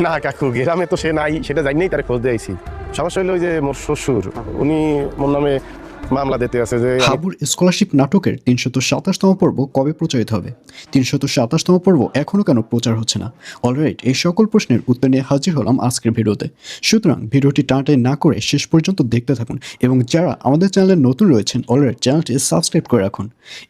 না কাকু, গ্রামে তো সে নাই, সেটা জানিই তার খোঁজ দিয়েছি। সমস্যা হলো ওই যে মোর শ্বশুর, উনি মোর নামে মামলা দিতে আছে যে হাবুর স্কলারশিপ নাটকের ৩২৭তম পর্ব কবে প্রচারিত হবে? ৩২৭তম পর্ব এখনও কেন প্রচার হচ্ছে না? অলরাইট, এই সকল প্রশ্নের উত্তর নিয়ে হাজির হলাম আজকের ভিডিওতে। সুতরাং ভিডিওটি টানাটানি না করে শেষ পর্যন্ত দেখতে থাকুন, এবং যারা আমাদের চ্যানেলে নতুন রয়েছেন অলরাইট চ্যানেলটি সাবস্ক্রাইব করে রাখুন।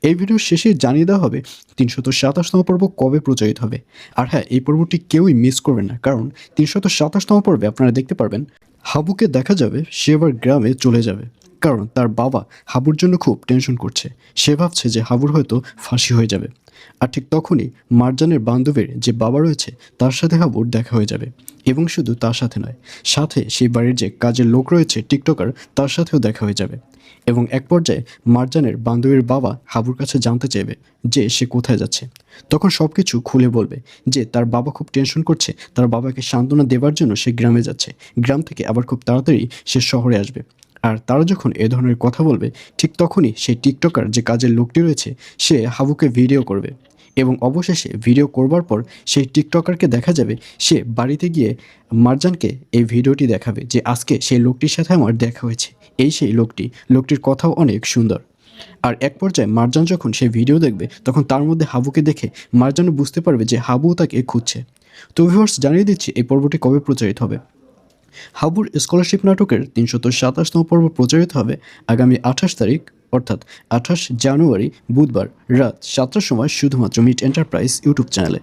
এই ভিডিওর শেষে জানিয়ে দেওয়া হবে ৩২৭তম পর্ব কবে প্রচারিত হবে। আর হ্যাঁ, এই পর্বটি কেউই মিস করবেন না, কারণ ৩২৭তম পর্বে আপনারা দেখতে পারবেন হাবুকে দেখা যাবে সে এবার গ্রামে চলে যাবে, কারণ তার বাবা হাবুর জন্য খুব টেনশন করছে। সে ভাবছে যে হাবুর হয়তো ফাঁসি হয়ে যাবে। আর ঠিক তখনই মারজানের বান্ধবীর যে বাবা রয়েছে তার সাথে হাবুর দেখা হয়ে যাবে, এবং শুধু তার সাথে নয়, সাথে সেই বাড়ির যে কাজের লোক রয়েছে টিকটকার, তার সাথেও দেখা হয়ে যাবে। এবং এক পর্যায়ে মারজানের বান্ধবীর বাবা হাবুর কাছে জানতে চাইবে যে সে কোথায় যাচ্ছে। তখন সব কিছু খুলে বলবে যে তার বাবা খুব টেনশন করছে, তার বাবাকে সান্ত্বনা দেওয়ার জন্য সে গ্রামে যাচ্ছে, গ্রাম থেকে আবার খুব তাড়াতাড়ি সে শহরে আসবে। আর তারা যখন এ ধরনের কথা বলবে, ঠিক তখনই সেই টিকটকার যে কাজের লোকটি রয়েছে সে হাবুকে ভিডিও করবে, এবং অবশেষে ভিডিও করবার পর সেই টিকটকারকে দেখা যাবে সে বাড়িতে গিয়ে মারজানকে এই ভিডিওটি দেখাবে যে আজকে সেই লোকটির সাথে আমার দেখা হয়েছে, এই সেই লোকটি, লোকটির কথাও অনেক সুন্দর। আর এক পর্যায়ে মারজান যখন সেই ভিডিও দেখবে, তখন তার মধ্যে হাবুকে দেখে মারজানও বুঝতে পারবে যে হাবুও তাকে খুঁজছে। তো ভিউয়ার্স, জানিয়ে দিচ্ছি এই পর্বটি কবে প্রচারিত হবে। হাবুর স্কলারশিপ নাটকের ৩২৭তম পর্ব প্রচারিত হবে আগামী ২৮ তারিখ, অর্থাৎ ২৮ জানুয়ারি বুধবার রাত ৭টার সময় শুধুমাত্র মিট এন্টারপ্রাইজ ইউটিউব চ্যানেলে।